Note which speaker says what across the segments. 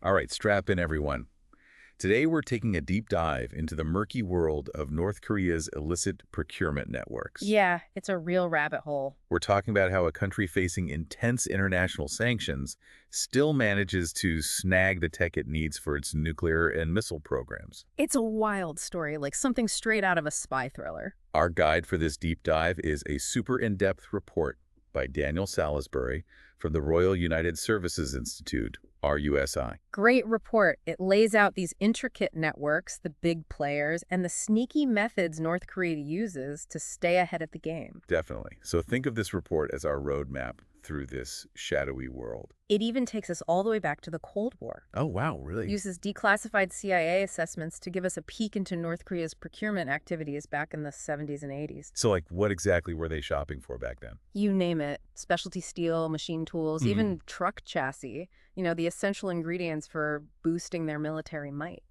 Speaker 1: All right, strap in, everyone. Today, we're taking a deep dive into the murky world of North Korea's illicit procurement networks.
Speaker 2: Yeah, it's a real rabbit hole.
Speaker 1: We're talking about how a country facing intense international sanctions still manages to snag the tech it needs for its nuclear and missile programs.
Speaker 2: It's a wild story, like something straight out of a spy thriller.
Speaker 1: Our guide for this deep dive is a super in-depth report by Daniel Salisbury from the Royal United Services Institute, RUSI.
Speaker 2: Great report. It lays out these intricate networks, the big players, and the sneaky methods North Korea uses to stay ahead of the game.
Speaker 1: Definitely. So think of this report as our roadmap through this shadowy world.
Speaker 2: It even takes us all the way back to the Cold War.
Speaker 1: Oh, wow, really?
Speaker 2: Uses declassified CIA assessments to give us a peek into North Korea's procurement activities back in the 70s and 80s.
Speaker 1: So, like, what exactly were they shopping for back then?
Speaker 2: You name it. Specialty steel, machine tools, even truck chassis. The essential ingredients for boosting their military might.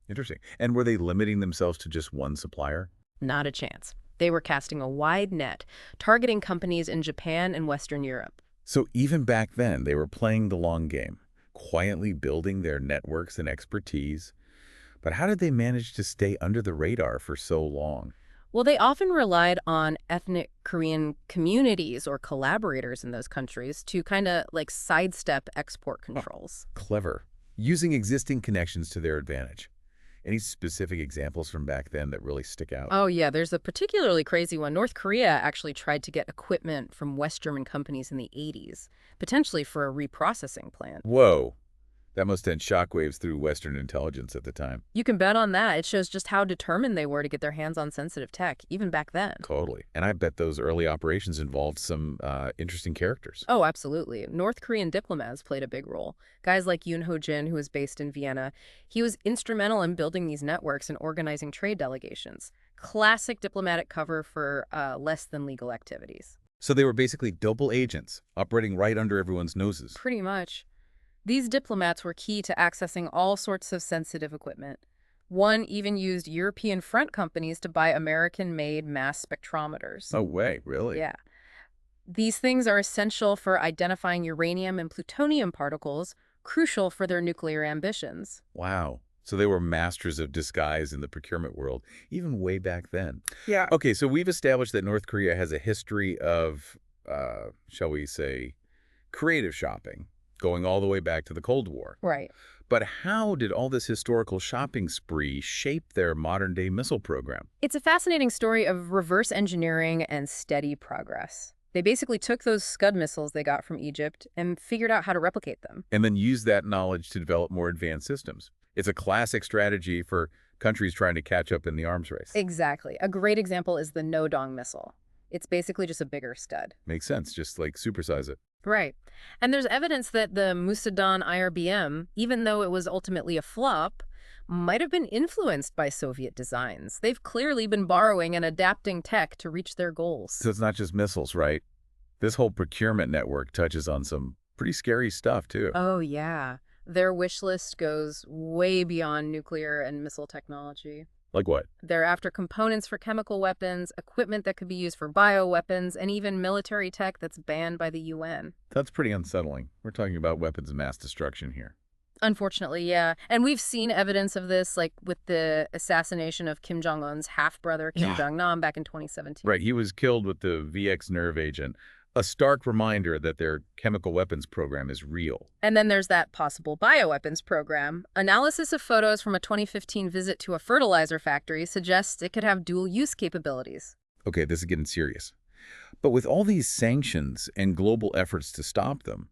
Speaker 1: Interesting. And were they limiting themselves to just one supplier?
Speaker 2: Not a chance. They were casting a wide net, targeting companies in Japan and Western Europe.
Speaker 1: So even back then, they were playing the long game, quietly building their networks and expertise. But how did they manage to stay under the radar for so long?
Speaker 2: Well, they often relied on ethnic Korean communities or collaborators in those countries to kind of like sidestep export controls.
Speaker 1: Clever. Using existing connections to their advantage. Any specific examples from back then that really stick out?
Speaker 2: Oh, yeah, there's a particularly crazy one. North Korea actually tried to get equipment from West German companies in the 80s, potentially for a reprocessing plant.
Speaker 1: Whoa. That must send shockwaves through Western intelligence at the time.
Speaker 2: You can bet on that. It shows just how determined they were to get their hands on sensitive tech, even back then.
Speaker 1: Totally. And I bet those early operations involved some interesting characters.
Speaker 2: Oh, absolutely. North Korean diplomats played a big role. Guys like Yoon Ho-jin, who was based in Vienna, he was instrumental in building these networks and organizing trade delegations. Classic diplomatic cover for less than legal activities.
Speaker 1: So they were basically double agents, operating right under everyone's noses.
Speaker 2: Pretty much. These diplomats were key to accessing all sorts of sensitive equipment. One even used European front companies to buy American-made mass spectrometers.
Speaker 1: No way, really?
Speaker 2: Yeah. These things are essential for identifying uranium and plutonium particles, crucial for their nuclear ambitions.
Speaker 1: Wow. So they were masters of disguise in the procurement world, even way back then.
Speaker 2: Yeah.
Speaker 1: Okay, so we've established that North Korea has a history of, shall we say, creative shopping, going all the way back to the Cold War.
Speaker 2: Right.
Speaker 1: But how did all this historical shopping spree shape their modern-day missile program?
Speaker 2: It's a fascinating story of reverse engineering and steady progress. They basically took those Scud missiles they got from Egypt and figured out how to replicate them.
Speaker 1: And then used that knowledge to develop more advanced systems. It's a classic strategy for countries trying to catch up in the arms race.
Speaker 2: Exactly. A great example is the No-Dong missile. It's basically just a bigger Scud.
Speaker 1: Makes sense, just like supersize it.
Speaker 2: Right. And there's evidence that the Musadan IRBM, even though it was ultimately a flop, might have been influenced by Soviet designs. They've clearly been borrowing and adapting tech to reach their goals.
Speaker 1: So it's not just missiles, right? This whole procurement network touches on some pretty scary stuff, too.
Speaker 2: Oh, yeah. Their wish list goes way beyond nuclear and missile technology.
Speaker 1: Like what?
Speaker 2: They're after components for chemical weapons, equipment that could be used for bioweapons, and even military tech that's banned by the UN.
Speaker 1: That's pretty unsettling. We're talking about weapons of mass destruction here.
Speaker 2: Unfortunately, yeah. And we've seen evidence of this, like with the assassination of Kim Jong-un's half-brother, Kim Jong-nam, back in 2017.
Speaker 1: Right, he was killed with the VX nerve agent. A stark reminder that their chemical weapons program is real.
Speaker 2: And then there's that possible bioweapons program. Analysis of photos from a 2015 visit to a fertilizer factory suggests it could have dual-use capabilities.
Speaker 1: Okay, this is getting serious. But with all these sanctions and global efforts to stop them,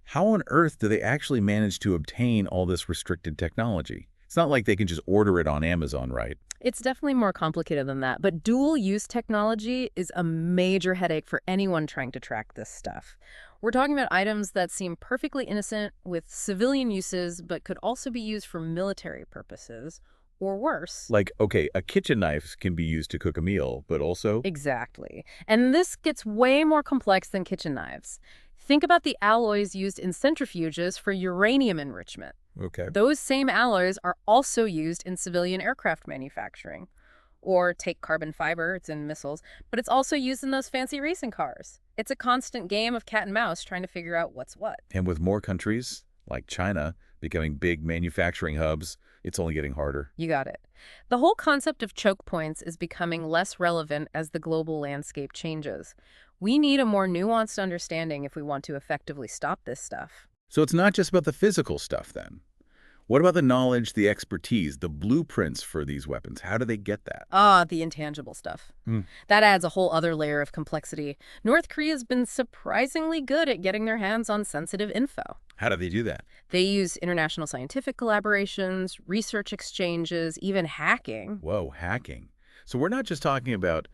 Speaker 1: how on earth do they actually manage to obtain all this restricted technology? It's not like they can just order it on Amazon, right?
Speaker 2: It's definitely more complicated than that, but dual-use technology is a major headache for anyone trying to track this stuff. We're talking about items that seem perfectly innocent with civilian uses, but could also be used for military purposes, or worse.
Speaker 1: Like, okay, a kitchen knife can be used to cook a meal, but also...
Speaker 2: Exactly. And this gets way more complex than kitchen knives. Think about the alloys used in centrifuges for uranium enrichment.
Speaker 1: Okay.
Speaker 2: Those same alloys are also used in civilian aircraft manufacturing. Or take carbon fiber, it's in missiles, but it's also used in those fancy racing cars. It's a constant game of cat and mouse trying to figure out what's what.
Speaker 1: And with more countries, like China, becoming big manufacturing hubs. It's only getting harder.
Speaker 2: You got it. The whole concept of choke points is becoming less relevant as the global landscape changes. We need a more nuanced understanding if we want to effectively stop this stuff.
Speaker 1: So it's not just about the physical stuff then. What about the knowledge, the expertise, the blueprints for these weapons? How do they get that?
Speaker 2: Ah, the intangible stuff.
Speaker 1: Hmm.
Speaker 2: That adds a whole other layer of complexity. North Korea's been surprisingly good at getting their hands on sensitive info.
Speaker 1: How do they do that?
Speaker 2: They use international scientific collaborations, research exchanges, even hacking.
Speaker 1: Whoa, hacking. So we're not just talking about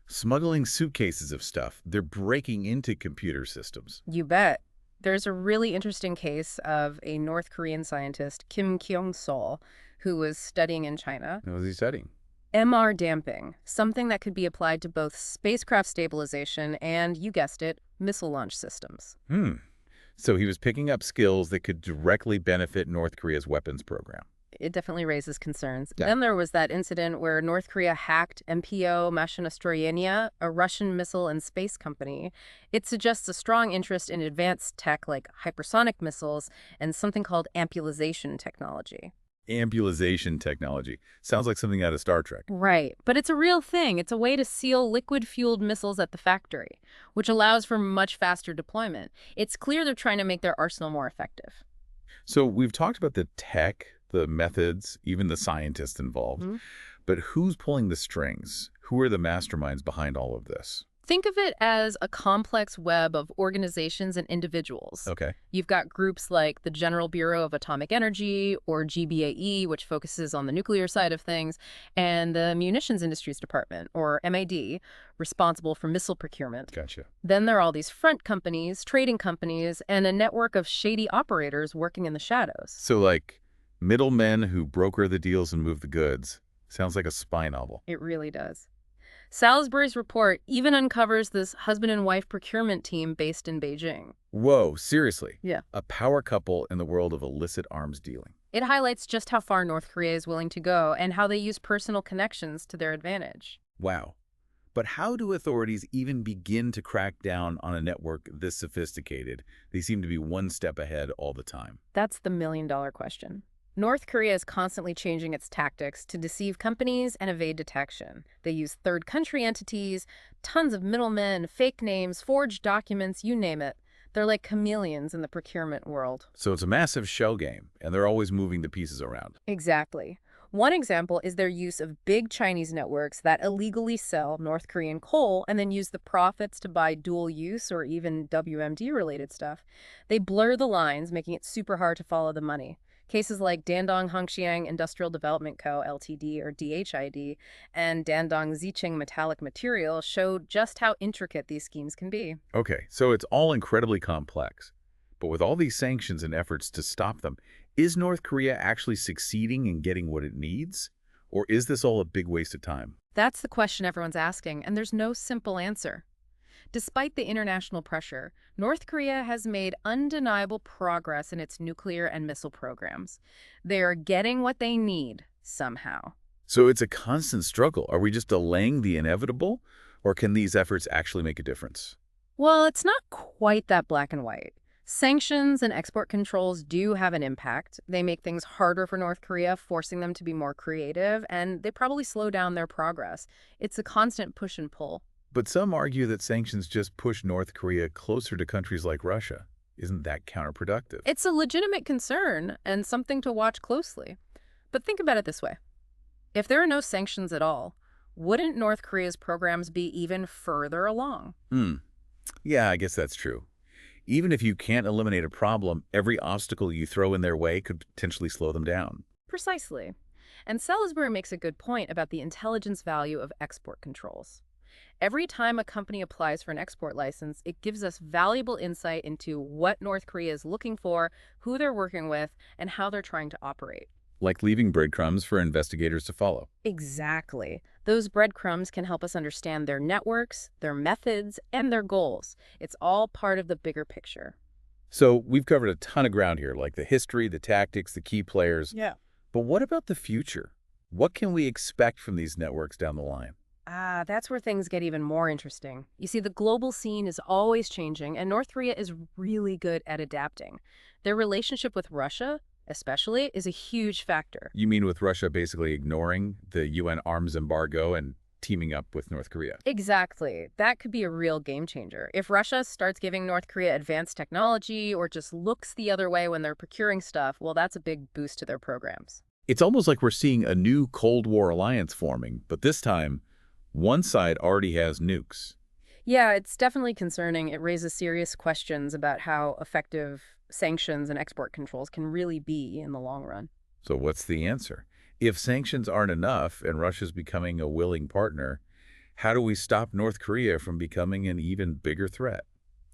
Speaker 1: smuggling suitcases of stuff. They're breaking into computer systems.
Speaker 2: You bet. There's a really interesting case of a North Korean scientist, Kim Kyung-sol, who was studying in China.
Speaker 1: What was he studying?
Speaker 2: MR damping, something that could be applied to both spacecraft stabilization and, you guessed it, missile launch systems.
Speaker 1: So he was picking up skills that could directly benefit North Korea's weapons program.
Speaker 2: It definitely raises concerns.
Speaker 1: Yeah.
Speaker 2: Then there was that incident where North Korea hacked MPO Mashinostroyenia, a Russian missile and space company. It suggests a strong interest in advanced tech like hypersonic missiles and something called ampulization technology.
Speaker 1: Ampulization technology. Sounds like something out of Star Trek.
Speaker 2: Right, but it's a real thing. It's a way to seal liquid-fueled missiles at the factory, which allows for much faster deployment. It's clear they're trying to make their arsenal more effective.
Speaker 1: So we've talked about the tech, the methods, even the scientists involved. But who's pulling the strings? Who are the masterminds behind all of this?
Speaker 2: Think of it as a complex web of organizations and individuals.
Speaker 1: Okay.
Speaker 2: You've got groups like the General Bureau of Atomic Energy, or GBAE, which focuses on the nuclear side of things, and the Munitions Industries Department, or MAD, responsible for missile procurement.
Speaker 1: Gotcha.
Speaker 2: Then there are all these front companies, trading companies, and a network of shady operators working in the shadows.
Speaker 1: So like middlemen who broker the deals and move the goods. Sounds like a spy novel.
Speaker 2: It really does. Salisbury's report even uncovers this husband and wife procurement team based in Beijing.
Speaker 1: Whoa, seriously?
Speaker 2: Yeah.
Speaker 1: A power couple in the world of illicit arms dealing.
Speaker 2: It highlights just how far North Korea is willing to go and how they use personal connections to their advantage.
Speaker 1: Wow. But how do authorities even begin to crack down on a network this sophisticated? They seem to be one step ahead all the time.
Speaker 2: That's the million-dollar question. North Korea is constantly changing its tactics to deceive companies and evade detection. They use third-country entities, tons of middlemen, fake names, forged documents, you name it. They're like chameleons in the procurement world.
Speaker 1: So it's a massive shell game, and they're always moving the pieces around.
Speaker 2: Exactly. One example is their use of big Chinese networks that illegally sell North Korean coal and then use the profits to buy dual-use or even WMD-related stuff. They blur the lines, making it super hard to follow the money. Cases like Dandong Hongxiang Industrial Development Co., Ltd., or DHID, and Dandong Zicheng Metallic Material showed just how intricate these schemes can be.
Speaker 1: Okay, so it's all incredibly complex. But with all these sanctions and efforts to stop them, is North Korea actually succeeding in getting what it needs? Or is this all a big waste of time?
Speaker 2: That's the question everyone's asking, and there's no simple answer. Despite the international pressure, North Korea has made undeniable progress in its nuclear and missile programs. They are getting what they need, somehow.
Speaker 1: So it's a constant struggle. Are we just delaying the inevitable? Or can these efforts actually make a difference?
Speaker 2: Well, it's not quite that black and white. Sanctions and export controls do have an impact. They make things harder for North Korea, forcing them to be more creative, and they probably slow down their progress. It's a constant push and pull.
Speaker 1: But some argue that sanctions just push North Korea closer to countries like Russia. Isn't that counterproductive?
Speaker 2: It's a legitimate concern and something to watch closely. But think about it this way. If there are no sanctions at all, wouldn't North Korea's programs be even further along?
Speaker 1: Yeah, I guess that's true. Even if you can't eliminate a problem, every obstacle you throw in their way could potentially slow them down.
Speaker 2: Precisely. And Salisbury makes a good point about the intelligence value of export controls. Every time a company applies for an export license, it gives us valuable insight into what North Korea is looking for, who they're working with, and how they're trying to operate.
Speaker 1: Like leaving breadcrumbs for investigators to follow.
Speaker 2: Exactly. Those breadcrumbs can help us understand their networks, their methods, and their goals. It's all part of the bigger picture.
Speaker 1: So we've covered a ton of ground here, like the history, the tactics, the key players.
Speaker 2: Yeah.
Speaker 1: But what about the future? What can we expect from these networks down the line?
Speaker 2: That's where things get even more interesting. You see, the global scene is always changing, and North Korea is really good at adapting. Their relationship with Russia, especially, is a huge factor.
Speaker 1: You mean with Russia basically ignoring the UN arms embargo and teaming up with North Korea?
Speaker 2: Exactly. That could be a real game changer. If Russia starts giving North Korea advanced technology or just looks the other way when they're procuring stuff, well, that's a big boost to their programs.
Speaker 1: It's almost like we're seeing a new Cold War alliance forming, but this time, one side already has nukes.
Speaker 2: Yeah, it's definitely concerning. It raises serious questions about how effective sanctions and export controls can really be in the long run.
Speaker 1: So what's the answer? If sanctions aren't enough and Russia's becoming a willing partner, how do we stop North Korea from becoming an even bigger threat?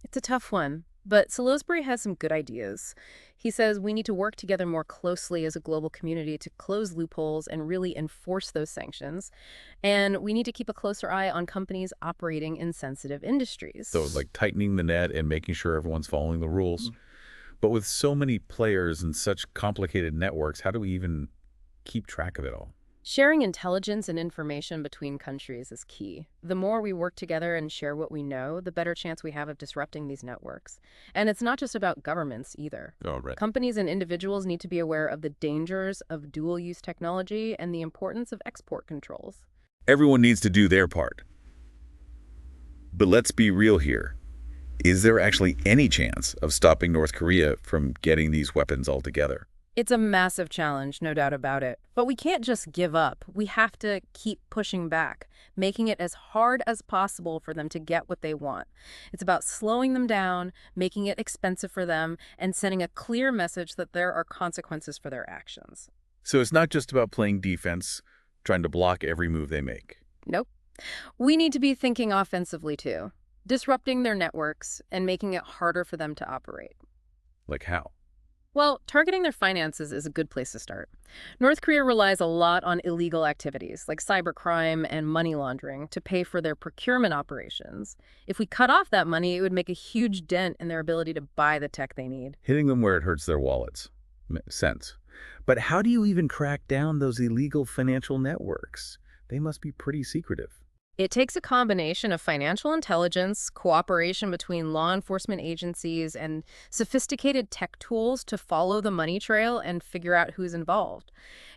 Speaker 2: It's a tough one, but Salisbury has some good ideas. He says we need to work together more closely as a global community to close loopholes and really enforce those sanctions. And we need to keep a closer eye on companies operating in sensitive industries.
Speaker 1: So like tightening the net and making sure everyone's following the rules. But with so many players and such complicated networks, how do we even keep track of it all?
Speaker 2: Sharing intelligence and information between countries is key. The more we work together and share what we know, the better chance we have of disrupting these networks. And it's not just about governments either.
Speaker 1: Oh, right.
Speaker 2: Companies and individuals need to be aware of the dangers of dual-use technology and the importance of export controls.
Speaker 1: Everyone needs to do their part. But let's be real here. Is there actually any chance of stopping North Korea from getting these weapons altogether?
Speaker 2: It's a massive challenge, no doubt about it. But we can't just give up. We have to keep pushing back, making it as hard as possible for them to get what they want. It's about slowing them down, making it expensive for them, and sending a clear message that there are consequences for their actions.
Speaker 1: So it's not just about playing defense, trying to block every move they make.
Speaker 2: Nope. We need to be thinking offensively, too, disrupting their networks and making it harder for them to operate.
Speaker 1: Like how?
Speaker 2: Well, targeting their finances is a good place to start. North Korea relies a lot on illegal activities like cybercrime and money laundering to pay for their procurement operations. If we cut off that money, it would make a huge dent in their ability to buy the tech they need.
Speaker 1: Hitting them where it hurts their wallets. Makes sense. But how do you even crack down those illegal financial networks? They must be pretty secretive.
Speaker 2: It takes a combination of financial intelligence, cooperation between law enforcement agencies, and sophisticated tech tools to follow the money trail and figure out who's involved.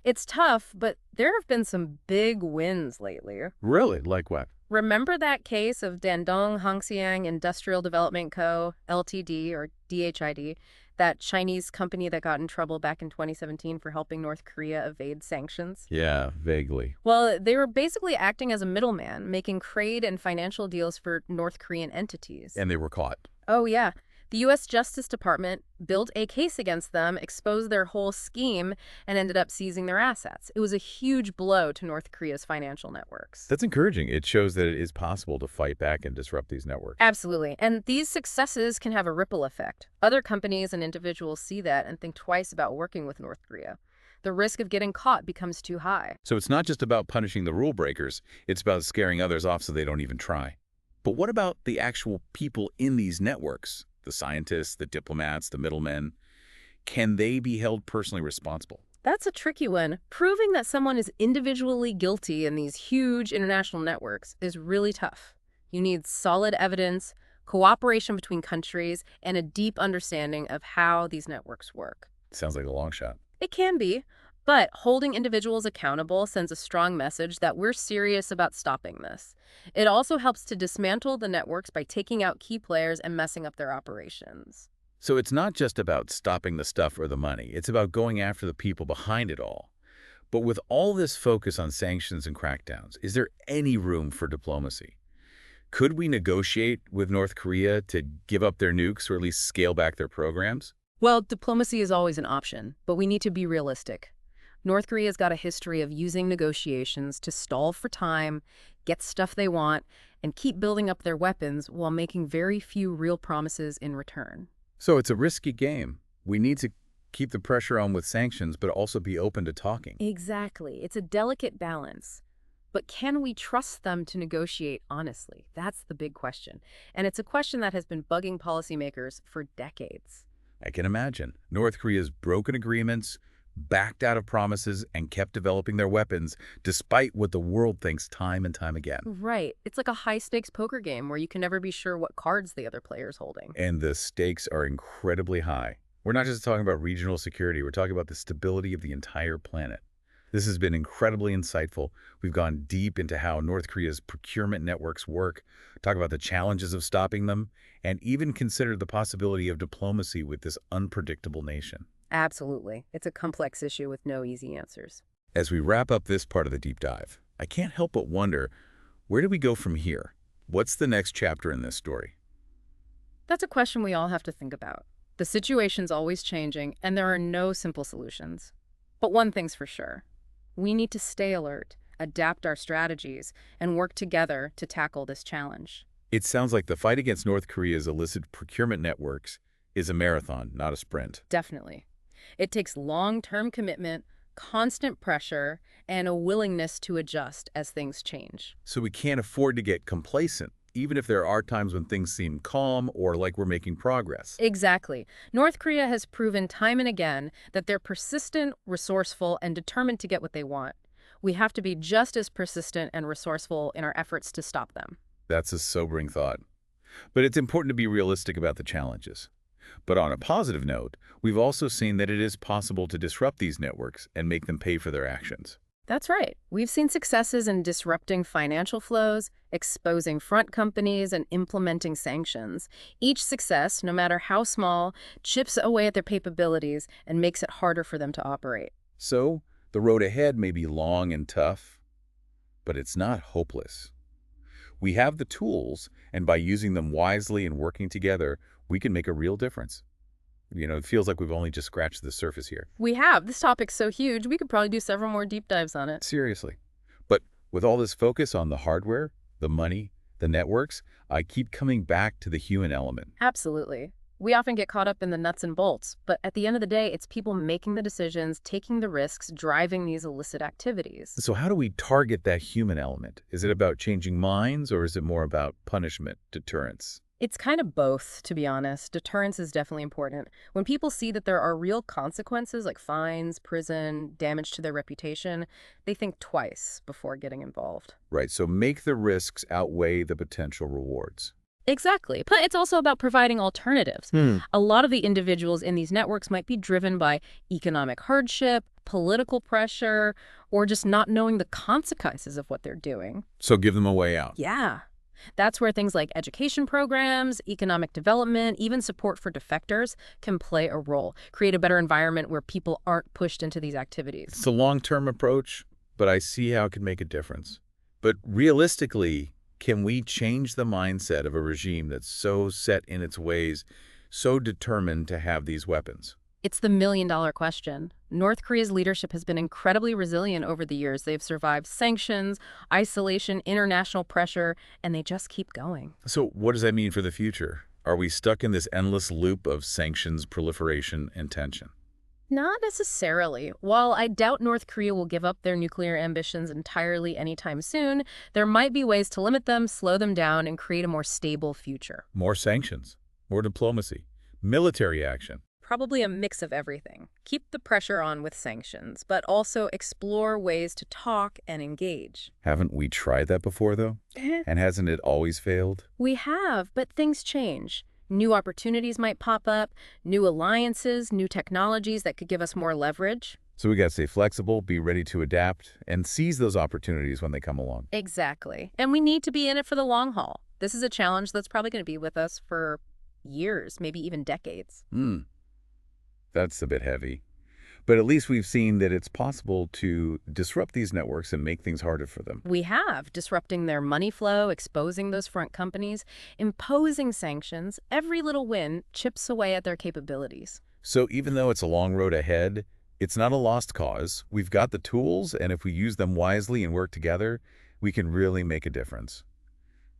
Speaker 2: It's tough, but there have been some big wins lately.
Speaker 1: Really? Like what?
Speaker 2: Remember that case of Dandong Hongxiang Industrial Development Co., Ltd., or DHID, that Chinese company that got in trouble back in 2017 for helping North Korea evade sanctions?
Speaker 1: Yeah, vaguely.
Speaker 2: Well, they were basically acting as a middleman, making trade and financial deals for North Korean entities.
Speaker 1: And they were caught.
Speaker 2: Oh, yeah. The U.S. Justice Department built a case against them, exposed their whole scheme, and ended up seizing their assets. It was a huge blow to North Korea's financial networks.
Speaker 1: That's encouraging. It shows that it is possible to fight back and disrupt these networks.
Speaker 2: Absolutely. And these successes can have a ripple effect. Other companies and individuals see that and think twice about working with North Korea. The risk of getting caught becomes too high.
Speaker 1: So it's not just about punishing the rule breakers, it's about scaring others off so they don't even try. But what about the actual people in these networks? The scientists, the diplomats, the middlemen? Can they be held personally responsible?
Speaker 2: That's a tricky one. Proving that someone is individually guilty in these huge international networks is really tough. You need solid evidence, cooperation between countries, and a deep understanding of how these networks work.
Speaker 1: Sounds like a long shot.
Speaker 2: It can be, but holding individuals accountable sends a strong message that we're serious about stopping this. It also helps to dismantle the networks by taking out key players and messing up their operations.
Speaker 1: So it's not just about stopping the stuff or the money. It's about going after the people behind it all. But with all this focus on sanctions and crackdowns, is there any room for diplomacy? Could we negotiate with North Korea to give up their nukes or at least scale back their programs?
Speaker 2: Well, diplomacy is always an option, but we need to be realistic. North Korea's got a history of using negotiations to stall for time, get stuff they want, and keep building up their weapons while making very few real promises in return.
Speaker 1: So it's a risky game. We need to keep the pressure on with sanctions, but also be open to talking.
Speaker 2: Exactly. It's a delicate balance. But can we trust them to negotiate honestly? That's the big question. And it's a question that has been bugging policymakers for decades.
Speaker 1: I can imagine. North Korea's broken agreements, backed out of promises, and kept developing their weapons despite what the world thinks time and time again.
Speaker 2: Right. It's like a high-stakes poker game where you can never be sure what cards the other player's holding.
Speaker 1: And the stakes are incredibly high. We're not just talking about regional security, we're talking about the stability of the entire planet. This has been incredibly insightful. We've gone deep into how North Korea's procurement networks work, talk about the challenges of stopping them, and even considered the possibility of diplomacy with this unpredictable nation.
Speaker 2: Absolutely. It's a complex issue with no easy answers.
Speaker 1: As we wrap up this part of the deep dive, I can't help but wonder, where do we go from here? What's the next chapter in this story?
Speaker 2: That's a question we all have to think about. The situation's always changing, and there are no simple solutions. But one thing's for sure. We need to stay alert, adapt our strategies, and work together to tackle this challenge.
Speaker 1: It sounds like the fight against North Korea's illicit procurement networks is a marathon, not a sprint.
Speaker 2: Definitely. It takes long-term commitment, constant pressure, and a willingness to adjust as things change.
Speaker 1: So we can't afford to get complacent, even if there are times when things seem calm or like we're making progress.
Speaker 2: Exactly. North Korea has proven time and again that they're persistent, resourceful, and determined to get what they want. We have to be just as persistent and resourceful in our efforts to stop them.
Speaker 1: That's a sobering thought. But it's important to be realistic about the challenges. But on a positive note, we've also seen that it is possible to disrupt these networks and make them pay for their actions.
Speaker 2: That's right. We've seen successes in disrupting financial flows, exposing front companies, and implementing sanctions. Each success, no matter how small, chips away at their capabilities and makes it harder for them to operate.
Speaker 1: So, the road ahead may be long and tough, but it's not hopeless. We have the tools, and by using them wisely and working together, we can make a real difference. It feels like we've only just scratched the surface here.
Speaker 2: We have. This topic's so huge, we could probably do several more deep dives on it.
Speaker 1: Seriously. But with all this focus on the hardware, the money, the networks, I keep coming back to the human element.
Speaker 2: Absolutely. We often get caught up in the nuts and bolts, but at the end of the day, it's people making the decisions, taking the risks, driving these illicit activities.
Speaker 1: So how do we target that human element? Is it about changing minds, or is it more about punishment, deterrence?
Speaker 2: It's kind of both, to be honest. Deterrence is definitely important. When people see that there are real consequences like fines, prison, damage to their reputation, they think twice before getting involved.
Speaker 1: Right, so make the risks outweigh the potential rewards.
Speaker 2: Exactly. But it's also about providing alternatives. A lot of the individuals in these networks might be driven by economic hardship, political pressure, or just not knowing the consequences of what they're doing.
Speaker 1: So give them a way out.
Speaker 2: Yeah. That's where things like education programs, economic development, even support for defectors can play a role, create a better environment where people aren't pushed into these activities.
Speaker 1: It's a long-term approach, but I see how it can make a difference. But realistically, can we change the mindset of a regime that's so set in its ways, so determined to have these weapons?
Speaker 2: It's the million-dollar question. North Korea's leadership has been incredibly resilient over the years. They've survived sanctions, isolation, international pressure, and they just keep going.
Speaker 1: So what does that mean for the future? Are we stuck in this endless loop of sanctions, proliferation, and tension?
Speaker 2: Not necessarily. While I doubt North Korea will give up their nuclear ambitions entirely anytime soon, there might be ways to limit them, slow them down, and create a more stable future.
Speaker 1: More sanctions, more diplomacy, military action.
Speaker 2: Probably a mix of everything. Keep the pressure on with sanctions, but also explore ways to talk and engage.
Speaker 1: Haven't we tried that before, though? And hasn't it always failed?
Speaker 2: We have, but things change. New opportunities might pop up, new alliances, new technologies that could give us more leverage.
Speaker 1: So we got to stay flexible, be ready to adapt, and seize those opportunities when they come along.
Speaker 2: Exactly. And we need to be in it for the long haul. This is a challenge that's probably going to be with us for years, maybe even decades.
Speaker 1: That's a bit heavy. But at least we've seen that it's possible to disrupt these networks and make things harder for them.
Speaker 2: We have, disrupting their money flow, exposing those front companies, imposing sanctions. Every little win chips away at their capabilities.
Speaker 1: So even though it's a long road ahead, it's not a lost cause. We've got the tools, and if we use them wisely and work together, we can really make a difference.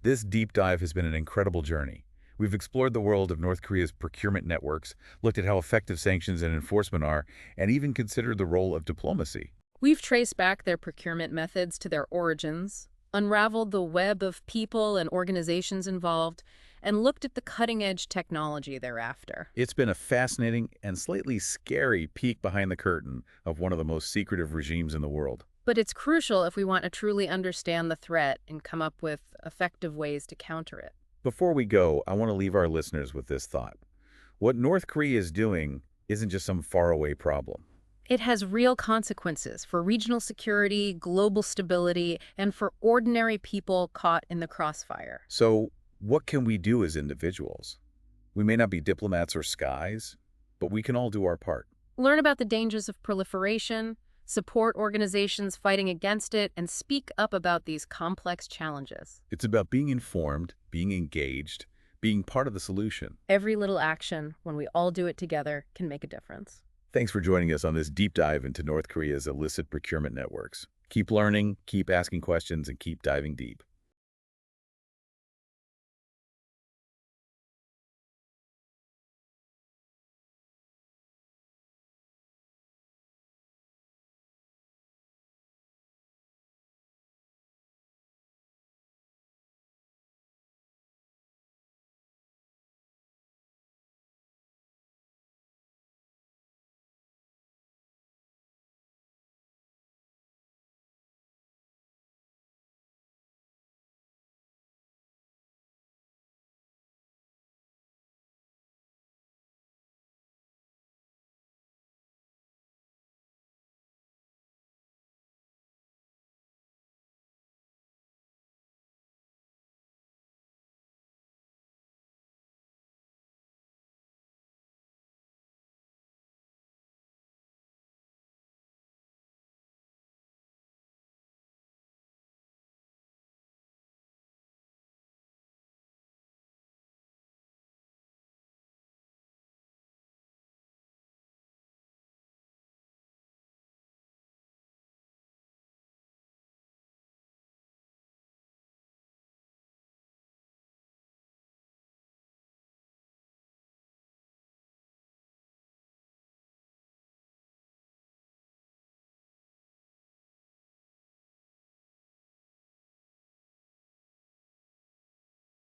Speaker 1: This deep dive has been an incredible journey. We've explored the world of North Korea's procurement networks, looked at how effective sanctions and enforcement are, and even considered the role of diplomacy.
Speaker 2: We've traced back their procurement methods to their origins, unraveled the web of people and organizations involved, and looked at the cutting-edge technology thereafter.
Speaker 1: It's been a fascinating and slightly scary peek behind the curtain of one of the most secretive regimes in the world.
Speaker 2: But it's crucial if we want to truly understand the threat and come up with effective ways to counter it.
Speaker 1: Before we go, I want to leave our listeners with this thought. What North Korea is doing isn't just some faraway problem.
Speaker 2: It has real consequences for regional security, global stability, and for ordinary people caught in the crossfire.
Speaker 1: So what can we do as individuals? We may not be diplomats or skies, but we can all do our part.
Speaker 2: Learn about the dangers of proliferation, support organizations fighting against it, and speak up about these complex challenges.
Speaker 1: It's about being informed, being engaged, being part of the solution.
Speaker 2: Every little action, when we all do it together, can make a difference.
Speaker 1: Thanks for joining us on this deep dive into North Korea's illicit procurement networks. Keep learning, keep asking questions, and keep diving deep.